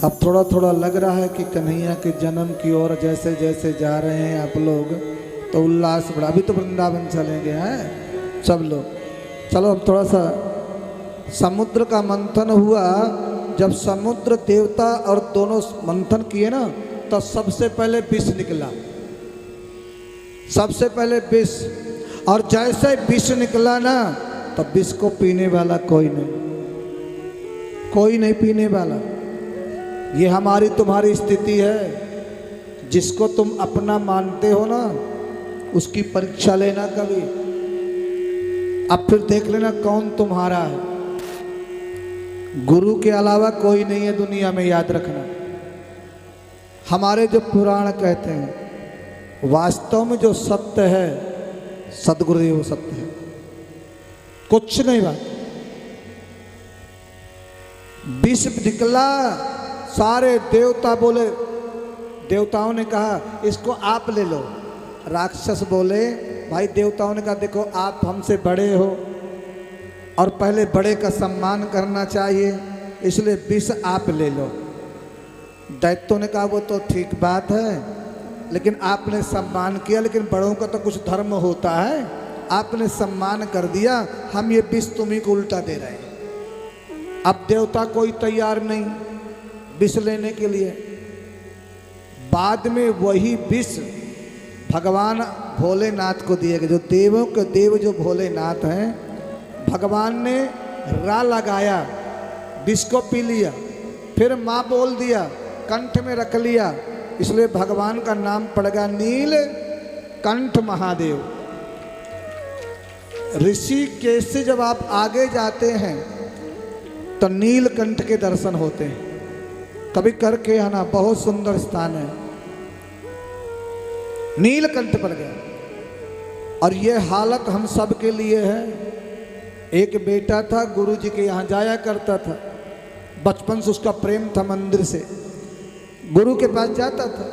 अब थोड़ा थोड़ा लग रहा है कि कन्हैया के जन्म की ओर जैसे जैसे जा रहे हैं आप लोग, तो उल्लास बढ़ा। अभी तो वृंदावन चलेंगे हैं सब लोग। चलो अब थोड़ा सा समुद्र का मंथन हुआ। जब समुद्र देवता और दोनों मंथन किए ना, तो सबसे पहले विष निकला, सबसे पहले विष। और जैसे विष निकला ना, तो विष को पीने वाला कोई नहीं, कोई नहीं पीने वाला। ये हमारी तुम्हारी स्थिति है। जिसको तुम अपना मानते हो ना, उसकी परीक्षा लेना कभी। अब फिर देख लेना कौन तुम्हारा है। गुरु के अलावा कोई नहीं है दुनिया में, याद रखना। हमारे जो पुराण कहते हैं, वास्तव में जो सत्य है सदगुरुदेव सत्य है, कुछ नहीं बात। विष निकला, सारे देवता बोले, देवताओं ने कहा इसको आप ले लो। राक्षस बोले, भाई देवताओं ने कहा देखो आप हमसे बड़े हो और पहले बड़े का सम्मान करना चाहिए, इसलिए विष आप ले लो। दैत्यों ने कहा वो तो ठीक बात है, लेकिन आपने सम्मान किया, लेकिन बड़ों का तो कुछ धर्म होता है, आपने सम्मान कर दिया, हम ये विष तुम्ही को उल्टा दे रहे हैं। अब देवता कोई तैयार नहीं विष लेने के लिए। बाद में वही विष भगवान भोलेनाथ को दिए गए। जो देवों के देव जो भोलेनाथ हैं, भगवान ने रा लगाया, विष को पी लिया, फिर माँ बोल दिया, कंठ में रख लिया, इसलिए भगवान का नाम पड़ गया नील कंठ महादेव। ऋषिकेश से जब आप आगे जाते हैं तो नीलकंठ के दर्शन होते हैं। कभी करके आना, बहुत सुंदर स्थान है। नीलकंठ पड़ गया। और ये हालत हम सब के लिए है। एक बेटा था, गुरु जी के यहाँ जाया करता था, बचपन से उसका प्रेम था, मंदिर से गुरु के पास जाता था।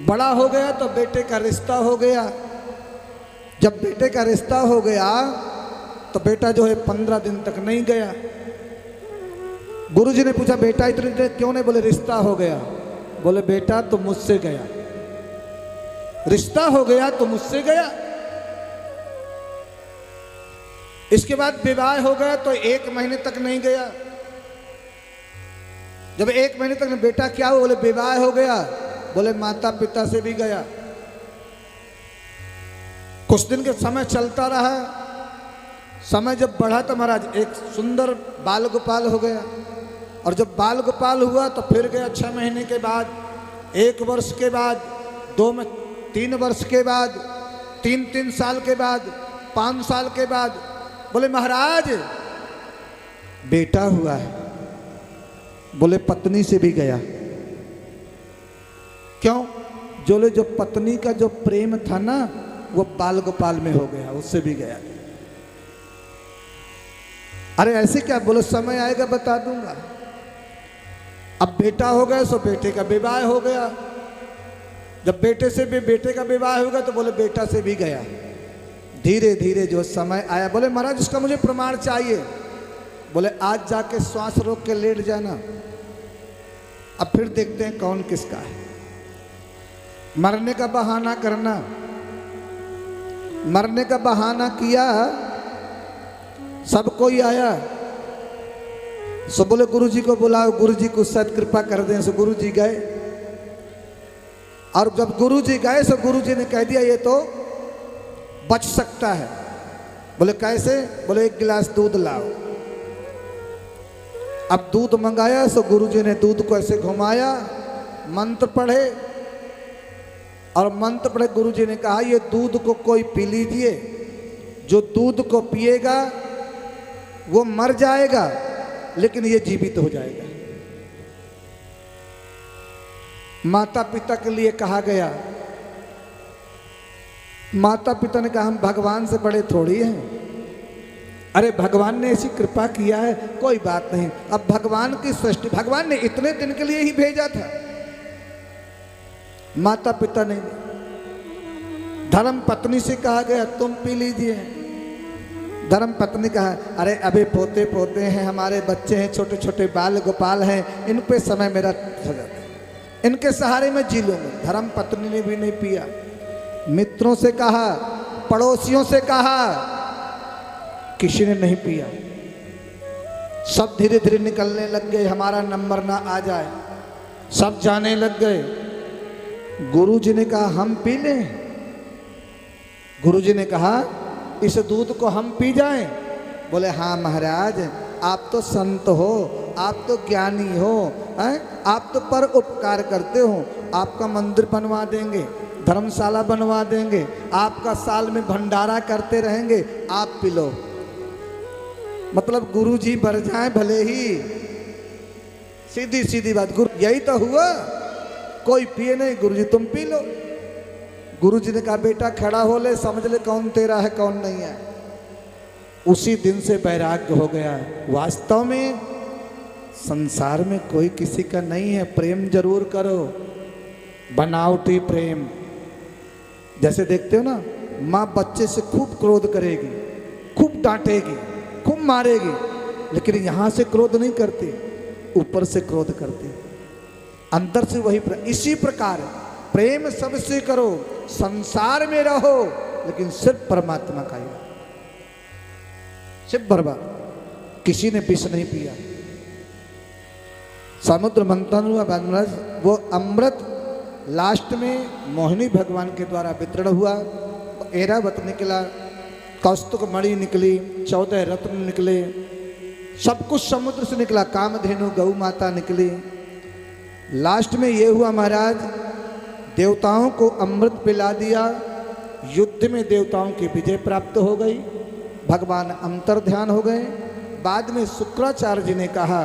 बड़ा हो गया तो बेटे का रिश्ता हो गया। जब बेटे का रिश्ता हो गया तो बेटा जो है 15 दिन तक नहीं गया। गुरुजी ने पूछा बेटा इतनी देर क्यों नहीं? बोले रिश्ता हो गया। बोले बेटा तो मुझसे गया, रिश्ता हो गया तो मुझसे गया। इसके बाद विवाह हो गया तो 1 महीने तक नहीं गया। जब 1 महीने तक बेटा क्या हुआ? बोले विवाह हो गया। बोले माता पिता से भी गया। कुछ दिन के समय चलता रहा। समय जब बढ़ा तो महाराज एक सुंदर बाल गोपाल हो गया। और जब बाल गोपाल हुआ तो फिर गया 6 महीने के बाद, 1 वर्ष के बाद, 3 वर्ष के बाद, 3 साल के बाद, 5 साल के बाद। बोले महाराज बेटा हुआ है। बोले पत्नी से भी गया। क्यों? बोले जो पत्नी का जो प्रेम था ना, वो बाल गोपाल में हो गया, उससे भी गया। अरे ऐसे क्या? बोले समय आएगा बता दूंगा। अब बेटा हो गया सो बेटे का विवाह हो गया। जब बेटे से भी बेटे का विवाह हो गया तो बोले बेटा से भी गया। धीरे धीरे जो समय आया, बोले महाराज इसका मुझे प्रमाण चाहिए। बोले आज जाके श्वास रोक के लेट जाना, अब फिर देखते हैं कौन किसका है। मरने का बहाना करना। मरने का बहाना किया, सब कोई आया। सो बोले गुरुजी को बुलाओ, गुरुजी को शायद कृपा कर दें। सो गुरुजी गए। और जब गुरुजी गए सो गुरुजी ने कह दिया ये तो बच सकता है। बोले कैसे? बोले 1 गिलास दूध लाओ। अब दूध मंगाया सो गुरुजी ने दूध को ऐसे घुमाया, मंत्र पढ़े और मंत्र पढ़े। गुरुजी ने कहा ये दूध को कोई पी लीजिए, जो दूध को पिएगा वो मर जाएगा लेकिन ये जीवित हो जाएगा। माता पिता के लिए कहा गया। माता पिता ने कहा हम भगवान से बड़े थोड़ी हैं। अरे भगवान ने ऐसी कृपा किया है, कोई बात नहीं। अब भगवान की सृष्टि, भगवान ने इतने दिन के लिए ही भेजा था। माता पिता ने, धर्म पत्नी से कहा गया तुम पी लीजिए। धर्म पत्नी कहा, अरे अभी पोते पोते हैं, हमारे बच्चे हैं, छोटे छोटे बाल गोपाल हैं, इन पे समय मेरा हो जाता है, इनके सहारे मैं जी लूँगा। धर्म पत्नी ने भी नहीं पिया। मित्रों से कहा, पड़ोसियों से कहा, किसी ने नहीं पिया। सब धीरे धीरे निकलने लग गए, हमारा नंबर ना आ जाए, सब जाने लग गए। गुरुजी ने कहा, हम पी लें? गुरुजी ने कहा, इस दूध को हम पी जाएं? बोले, हाँ महाराज, आप तो संत हो, आप तो ज्ञानी हो, हैं? आप तो पर उपकार करते हो, आपका मंदिर बनवा देंगे, धर्मशाला बनवा देंगे, आपका साल में भंडारा करते रहेंगे, आप पी लो। मतलब गुरुजी बर जाए भले ही, सीधी सीधी बात। गुरु यही तो हुआ, कोई पिए नहीं, गुरुजी तुम पी लो। गुरुजी ने कहा, बेटा खड़ा हो ले, समझ ले कौन तेरा है कौन नहीं है। उसी दिन से वैराग्य हो गया। वास्तव में संसार में कोई किसी का नहीं है, प्रेम जरूर करो, बनावटी प्रेम। जैसे देखते हो ना, माँ बच्चे से खूब क्रोध करेगी, खूब डांटेगी, खूब मारेगी, लेकिन यहाँ से क्रोध नहीं करती, ऊपर से क्रोध करती, अंदर से वही इसी प्रकार प्रेम सबसे करो, संसार में रहो, लेकिन सिर्फ परमात्मा का ही, सिर्फ बर्बाद। किसी ने विष नहीं पिया। समुद्र मंथन हुआ, वो अमृत लास्ट में मोहिनी भगवान के द्वारा वितरण हुआ। ऐरावत निकला, कौस्तुभ मणि निकली, 14 रत्न निकले, सब कुछ समुद्र से निकला, कामधेनु गौ माता निकली। लास्ट में ये हुआ महाराज, देवताओं को अमृत पिला दिया, युद्ध में देवताओं की विजय प्राप्त हो गई, भगवान अंतर्ध्यान हो गए। बाद में शुक्राचार्य जी ने कहा,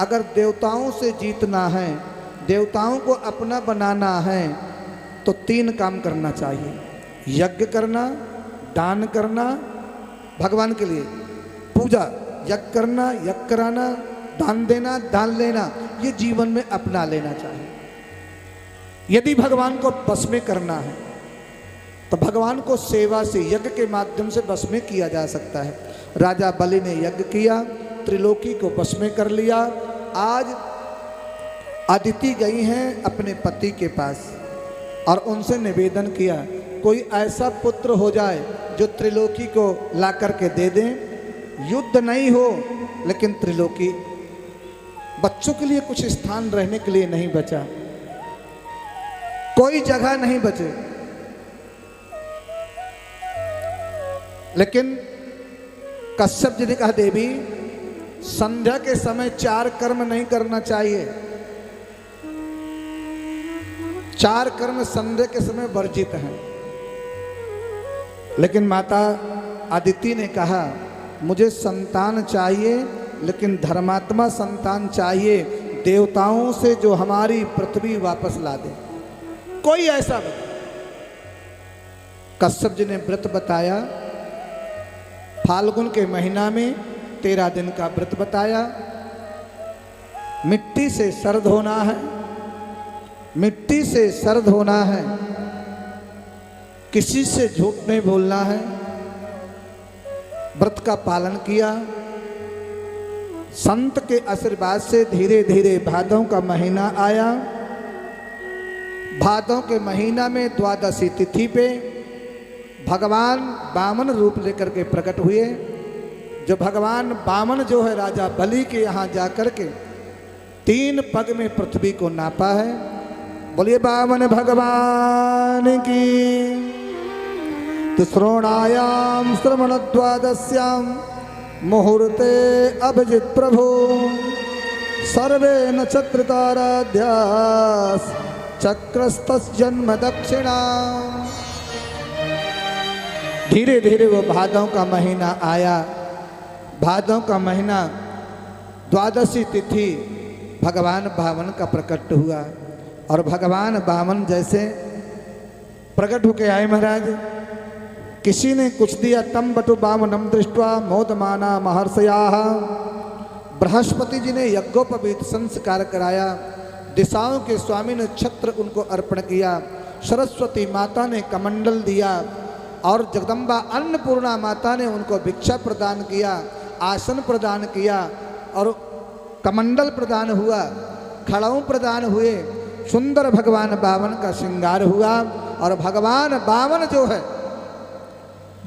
अगर देवताओं से जीतना है, देवताओं को अपना बनाना है, तो 3 काम करना चाहिए, यज्ञ करना, दान करना, भगवान के लिए पूजा, यज्ञ करना, यज्ञ कराना, दान देना, दान लेना, ये जीवन में अपना लेना चाहिए। यदि भगवान को बस में करना है, तो भगवान को सेवा से, यज्ञ के माध्यम से बस में किया जा सकता है। राजा बलि ने यज्ञ किया, त्रिलोकी को बस में कर लिया। आज अदिति गई हैं अपने पति के पास और उनसे निवेदन किया, कोई ऐसा पुत्र हो जाए जो त्रिलोकी को ला करके दे दें, युद्ध नहीं हो, लेकिन त्रिलोकी, बच्चों के लिए कुछ स्थान रहने के लिए नहीं बचा, कोई जगह नहीं बचे। लेकिन कश्यप जी ने कहा, देवी संध्या के समय 4 कर्म नहीं करना चाहिए, 4 कर्म संध्या के समय वर्जित हैं। लेकिन माता अदिति ने कहा, मुझे संतान चाहिए, लेकिन धर्मात्मा संतान चाहिए, देवताओं से जो हमारी पृथ्वी वापस ला दे, कोई ऐसा बता। कश्यप जी ने व्रत बताया, फाल्गुन के महीना में 13 दिन का व्रत बताया। मिट्टी से सर्द होना है, मिट्टी से सर्द होना है, किसी से झूठ नहीं बोलना है। व्रत का पालन किया। संत के आशीर्वाद से धीरे धीरे भादों का महीना आया। भादों के महीना में द्वादशी तिथि पे भगवान वामन रूप लेकर के प्रकट हुए। जो भगवान वामन जो है, राजा बलि के यहाँ जाकर के 3 पग में पृथ्वी को नापा है। बोलिए वामन भगवान की। तो श्रोणायाम श्रवण द्वादश्याम मुहूर्ते अभिजित प्रभु सर्वे नक्षत्र ताराध्यास चक्रस्तस् जन्म दक्षिणा। धीरे धीरे वो भादों का महीना आया। भादों का महीना द्वादशी तिथि भगवान वामन का प्रकट हुआ। और भगवान वामन जैसे प्रकट होके आए महाराज, किसी ने कुछ दिया, तम बटु वामनम दृष्ट्वा मोदमाना महर्षया। बृहस्पति जी ने यज्ञोपवीत संस्कार कराया। दिशाओं के स्वामी ने छत्र उनको अर्पण किया। सरस्वती माता ने कमंडल दिया। और जगदम्बा अन्नपूर्णा माता ने उनको भिक्षा प्रदान किया, आसन प्रदान किया और कमंडल प्रदान हुआ, खड़ाऊ प्रदान हुए, सुंदर भगवान बामन का श्रृंगार हुआ। और भगवान बामन जो है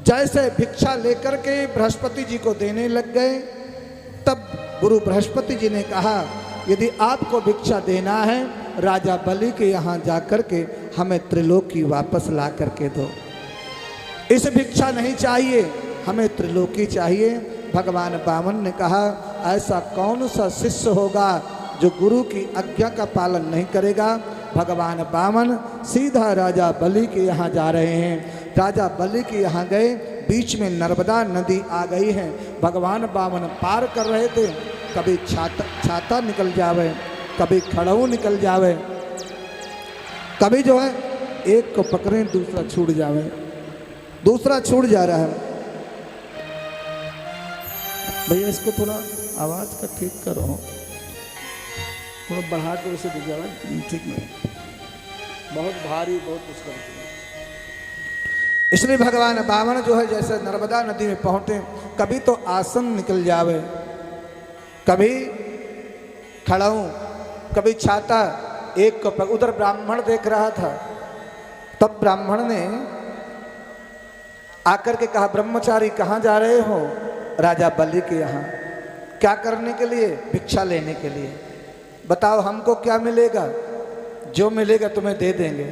जैसे भिक्षा लेकर के बृहस्पति जी को देने लग गए, तब गुरु बृहस्पति जी ने कहा यदि आपको भिक्षा देना है राजा बलि के यहाँ जाकर के हमें त्रिलोकी वापस ला करके दो। इस भिक्षा नहीं चाहिए, हमें त्रिलोकी चाहिए। भगवान बामन ने कहा ऐसा कौन सा शिष्य होगा जो गुरु की आज्ञा का पालन नहीं करेगा। भगवान बामन सीधा राजा बलि के यहाँ जा रहे हैं। राजा बलि के यहाँ गए, बीच में नर्मदा नदी आ गई है। भगवान बामन पार कर रहे थे, कभी छाता निकल जावे, कभी खड़ाऊ निकल जावे, कभी जो है एक को पकड़े दूसरा छूट जावे, दूसरा छूट जा रहा है। भैया इसको थोड़ा आवाज़ का ठीक करो, थोड़ा बढ़ा के उसे दीजिए, ठीक नहीं, बहुत भारी, बहुत मुश्किल। इसलिए भगवान बामन जो है जैसे नर्मदा नदी में पहुंचे, कभी तो आसन निकल जावे, कभी खड़ाऊं, कभी छाता, एक को उधर ब्राह्मण देख रहा था। तब ब्राह्मण ने आकर के कहा ब्रह्मचारी कहाँ जा रहे हो? राजा बलि के यहाँ। क्या करने के लिए? भिक्षा लेने के लिए। बताओ हमको क्या मिलेगा? जो मिलेगा तुम्हें दे देंगे।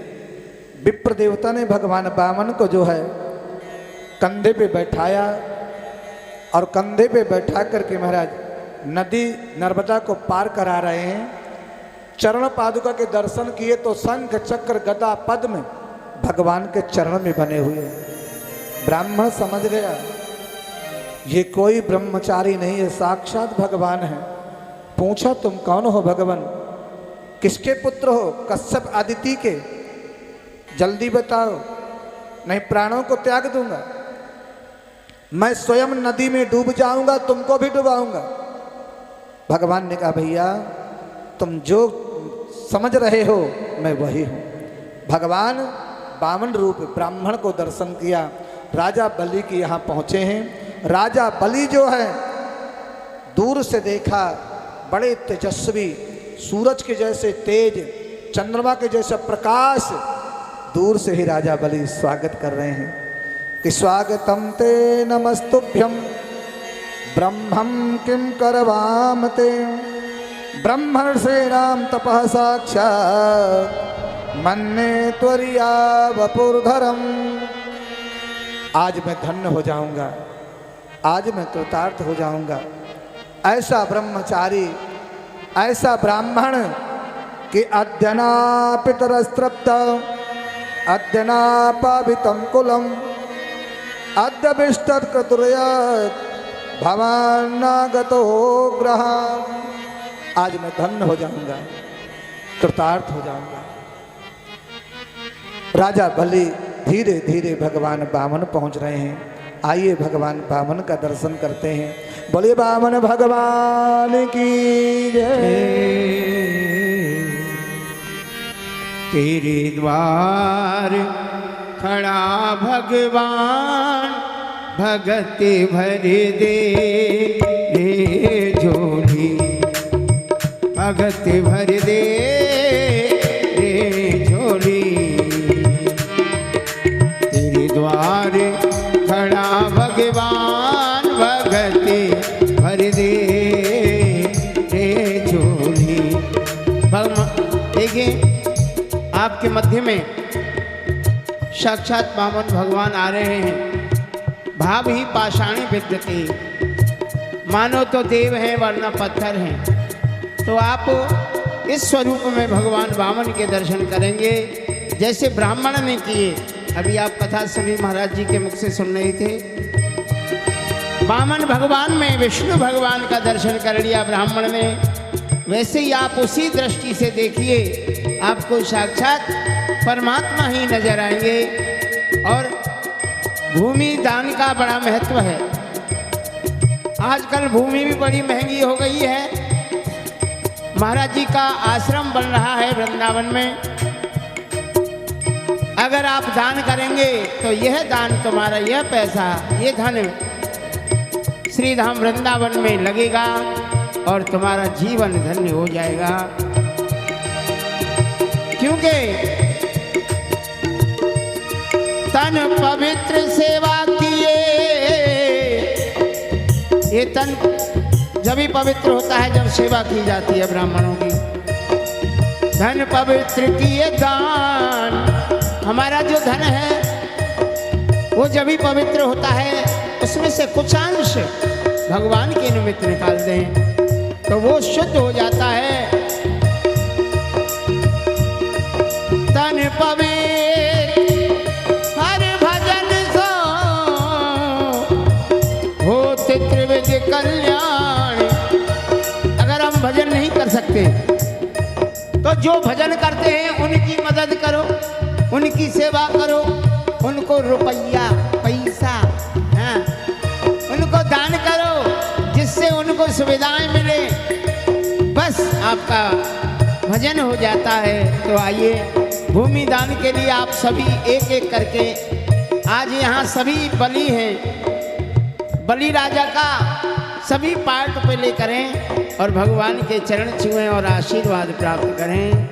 विप्र देवता ने भगवान बामन को जो है कंधे पे बैठाया और कंधे पे बैठा करके महाराज नदी नर्मदा को पार करा रहे हैं। चरण पादुका के दर्शन किए तो शंख चक्र गदा पद्म भगवान के चरण में बने हुए। ब्राह्मण समझ गया ये कोई ब्रह्मचारी नहीं है, साक्षात भगवान है। पूछा तुम कौन हो भगवान? किसके पुत्र हो? कश्यप आदिति के। जल्दी बताओ नहीं प्राणों को त्याग दूंगा, मैं स्वयं नदी में डूब जाऊंगा, तुमको भी डुबाऊंगा। भगवान ने कहा भैया तुम जो समझ रहे हो मैं वही हूं। भगवान बामन रूप ब्राह्मण को दर्शन किया। राजा बलि के यहाँ पहुँचे हैं। राजा बलि जो है दूर से देखा, बड़े तेजस्वी, सूरज के जैसे तेज, चंद्रमा के जैसा प्रकाश। दूर से ही राजा बलि स्वागत कर रहे हैं कि स्वागतम ते नमस्तुभ्यम ब्रह्मं किं करवाम ते ब्रह्मर्षीणां तपः साक्षात् मन्ये त्वरिया वपुर्धरम। आज मैं धन्य हो जाऊंगा, आज मैं कृतार्थ हो जाऊंगा। ऐसा ब्रह्मचारी, ऐसा ब्राह्मण कि अद्यना पितरस्तृप्त अद्यना पावितं कुलम अद्य विष्टर्क्रतुर्यत् भवान्नागतो ग्रहाम्। आज मैं धन्य हो जाऊंगा, कृतार्थ हो जाऊंगा। राजा बलि धीरे धीरे भगवान बामन पहुंच रहे हैं। आइए भगवान बामन का दर्शन करते हैं। बोलिए बामन भगवान की जय। तेरे द्वार खड़ा भगवान भगत भर दे रे झोली, भगत भर दे रे झोली। तेरे द्वार खड़ा भगवान भगत भर दे रे झोली। देखिए आपके मध्य में साक्षात बामन भगवान आ रहे हैं। भाव ही पाषाणी विद्यते, मानो तो देव हैं वरना पत्थर हैं। तो आप इस स्वरूप में भगवान बामन के दर्शन करेंगे जैसे ब्राह्मण ने किए। अभी आप कथा सुनी महाराज जी के मुख से सुन रहे थे। बामन भगवान में विष्णु भगवान का दर्शन कर लिया ब्राह्मण ने, वैसे ही आप उसी दृष्टि से देखिए, आपको साक्षात परमात्मा ही नजर आएंगे। और भूमि दान का बड़ा महत्व है। आजकल भूमि भी बड़ी महंगी हो गई है। महाराज जी का आश्रम बन रहा है वृंदावन में। अगर आप दान करेंगे तो यह दान तुम्हारा, यह पैसा, ये धन श्री धाम वृंदावन में लगेगा और तुम्हारा जीवन धन्य हो जाएगा। क्योंकि तन पवित्र सेवा किए, ये तन जब ही पवित्र होता है जब सेवा की जाती है ब्राह्मणों की। धन पवित्र किए दान, हमारा जो धन है वो जब भी पवित्र होता है उसमें से कुछ अंश भगवान के निमित्त निकाल दें तो वो शुद्ध हो जाता है। तन पवित्र हर भजन सो होत त्रिविध कल्याण। अगर हम भजन नहीं कर सकते तो जो भजन करते हैं उनकी मदद करो, उनकी सेवा करो, उनको रुपया पैसा, हाँ, उनको दान करो जिससे उनको सुविधाएं मिले, बस आपका भजन हो जाता है। तो आइए भूमि दान के लिए आप सभी एक एक करके, आज यहाँ सभी बलि हैं, बलि राजा का सभी पार्ट पहले करें और भगवान के चरण छुएं और आशीर्वाद प्राप्त करें।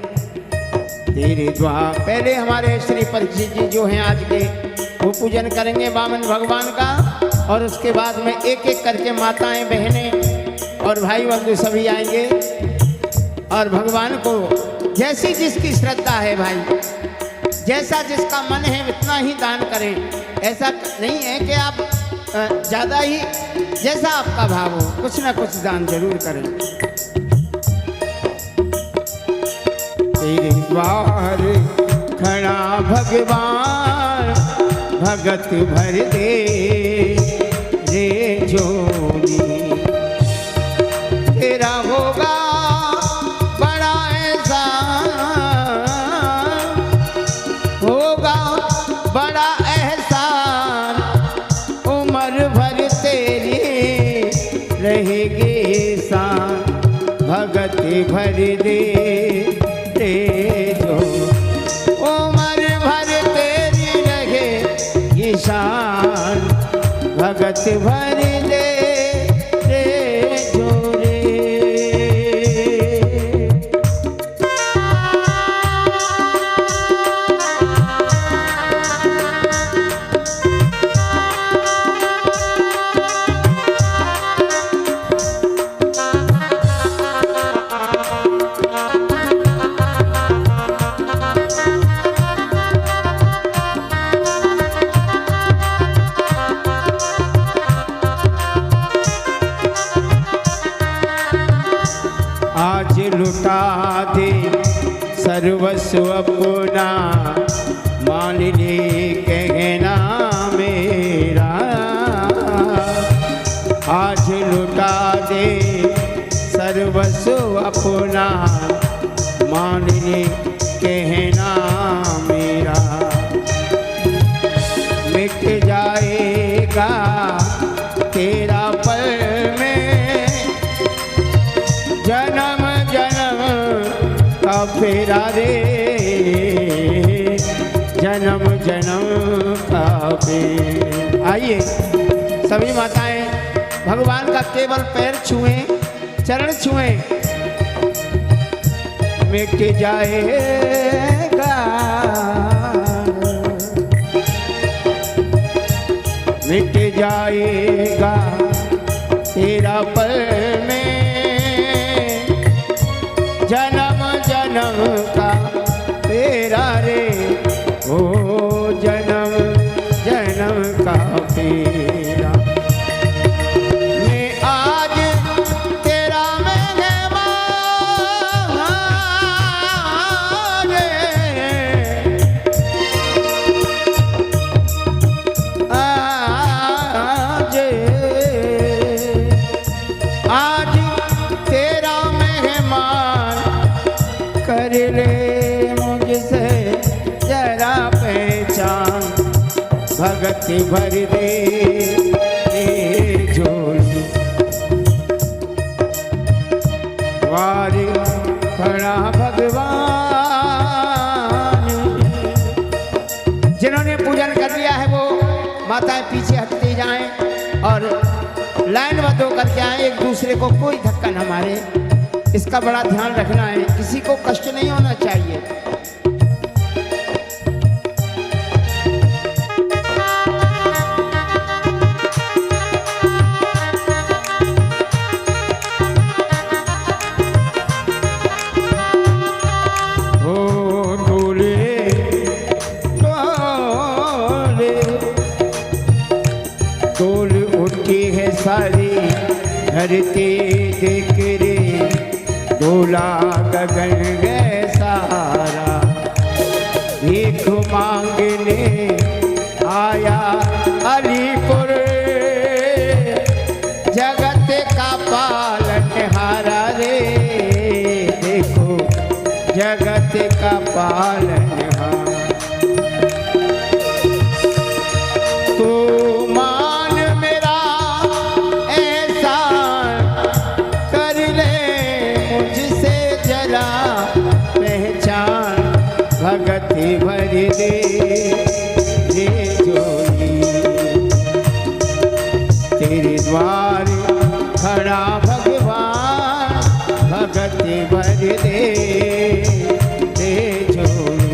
तेरे द्वार पहले हमारे श्री परीक्षित जी जो हैं आज के, वो पूजन करेंगे वामन भगवान का, और उसके बाद में एक एक करके माताएं, बहनें और भाई बंधु सभी आएंगे और भगवान को जैसी जिसकी श्रद्धा है भाई, जैसा जिसका मन है उतना ही दान करें। ऐसा नहीं है कि आप ज़्यादा ही, जैसा आपका भाव हो कुछ ना कुछ दान जरूर करें। तेरे द्वार खड़ा भगवान भगत भर दे रे जोगी, तेरा होगा बड़ा एहसान, होगा बड़ा एहसान, उम्र भर तेरी रहेगी शान, भगत भर दे जो उम्र भर तेरी रहे शान, भगत भर दे रे जो रे। आज लुटा दे सर्वस्व अपना, मान ले कहना मेरा। आज लुटा दे सर्वस्व अपना, मान ले कहना मेरा। मिट जाएगा तेरा पल में जन्म जन्म का फेरा रे, जन्म जन्म का फेरा। आइए सभी माताएं भगवान का केवल पैर छुएं, चरण छुएं। मिट जाएगा, मिट जाएगा तेरा पल में जन्म जन्म का तेरा रे, ओ जन्म जन्म का तेरा। मैं आज तेरा मेहमान आज तेरा मेहमान, कर ले मुझसे जरा पहचान, भगत भर दे झोली। वारे खड़ा भगवान माताएं पीछे हटते जाएं और लाइनबद्ध होकर के आए, एक दूसरे को कोई धक्का न मारे। इसका बड़ा ध्यान रखना है, किसी को कष्ट नहीं होना चाहिए। सारी धरती देख रे, डोला गगन गए सारा, भीख मांगने आया अलीपुर, जगत का पालनहारा रे, देखो जगत का पालनहारा। तो भगति भर दे रे जोगी, तेरे द्वार खड़ा भगवान, भगति भर दे रे जोगी।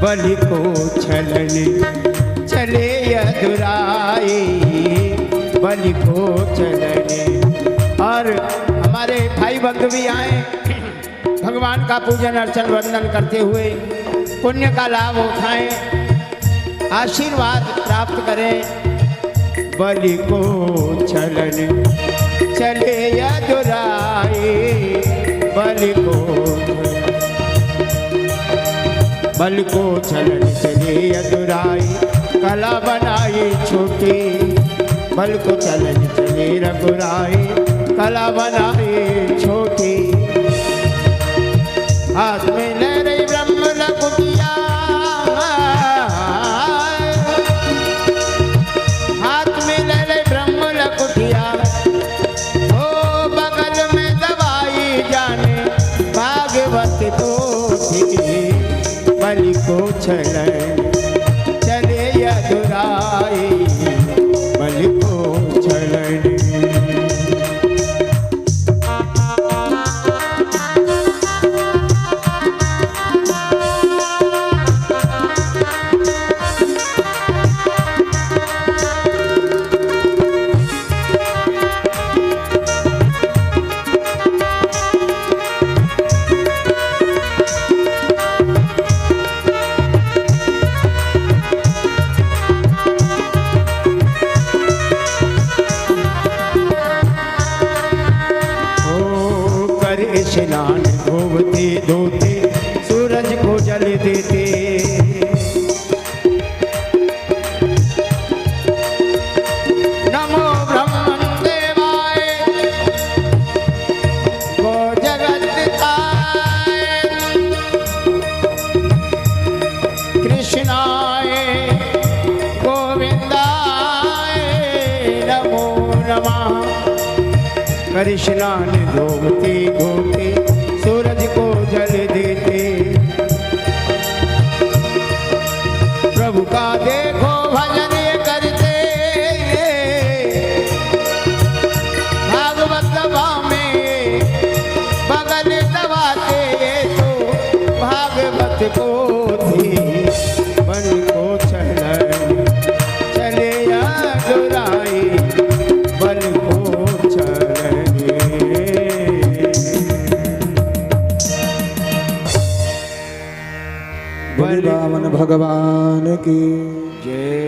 बलि को छलने चले अधुराए, बलि को चलने। और हमारे भाई बंधु भी आए, भगवान का पूजन अर्चन वंदन करते हुए पुण्य का लाभ उठाएं, आशीर्वाद प्राप्त करें। बलि को छलने चले अधुराए, बलि को बल को छलन चले अधुराई, कला बनाई छोटी, बल को छलन चले रघुराई, कला बनाई छोटी। हाथ में ले रही ब्रह्म लकुटिया, हाथ में ले रही ब्रह्म लकुटिया, ओ बगल में दवाई जाने भागवत पोथी। बलि को छलन चले अधुराई, बलि को छलन। स्नान धोते धोते सूरज को जल देते, नमो ब्रह्मण देवाय गो जगत्ताय, कृष्णाय गोविंदाय नमो नमः। कर स्नान धोते धोते सूरज को जल देते, प्रभु का देखो भजन करते, भागवत सभा में बगल दबाते, तो भागवत पोथी। बल को छलन चले अधुराई, बल को छलन। वृंदावन भगवान की जय।